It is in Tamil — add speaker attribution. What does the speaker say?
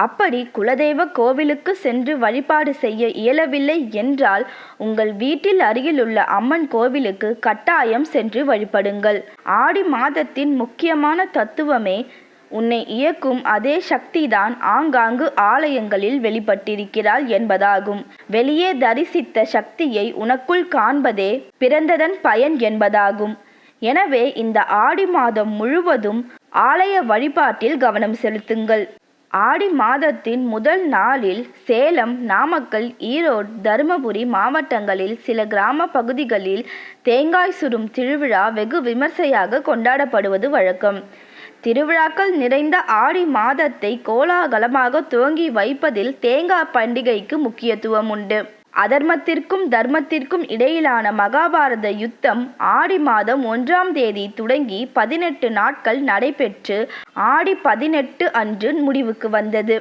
Speaker 1: அப்படி குலதெய்வ கோவிலுக்கு சென்று வழிபாடு செய்ய இயலவில்லை என்றால் உங்கள் வீட்டில் அருகிலுள்ள அம்மன் கோவிலுக்கு கட்டாயம் சென்று வழிபடுங்கள். ஆடி மாதத்தின் முக்கியமான தத்துவமே உன்னை இயக்கும் அதே சக்திதான் ஆங்காங்கு ஆலயங்களில் வெளிப்பட்டிருக்கிறாள் என்பதாகும். வெளியே தரிசித்த சக்தியை உனக்குள் காண்பதே பிறந்ததன் பயன் என்பதாகும். எனவே இந்த ஆடி மாதம் முழுவதும் ஆலய வழிபாட்டில் கவனம் செலுத்துங்கள். ஆடி மாதத்தின் முதல் நாளில் சேலம், நாமக்கல், ஈரோடு, தருமபுரி மாவட்டங்களில் சில கிராம பகுதிகளில் தேங்காய் சுடும் திருவிழா வெகு விமர்சையாக கொண்டாடப்படுவது வழக்கம். திருவிழாக்கள் நிறைந்த ஆடி மாதத்தை கோலாகலமாக துவங்கி வைப்பதில் தேங்காய் பண்டிகைக்கு முக்கியத்துவம் உண்டு. அதர்மத்திற்கும் தர்மத்திற்கும் இடையிலான மகாபாரத யுத்தம் ஆடி மாதம் 1ஆம் தேதி தொடங்கி 18 நாட்கள் நடைபெற்று ஆடி 18 அன்று முடிவுக்கு வந்தது.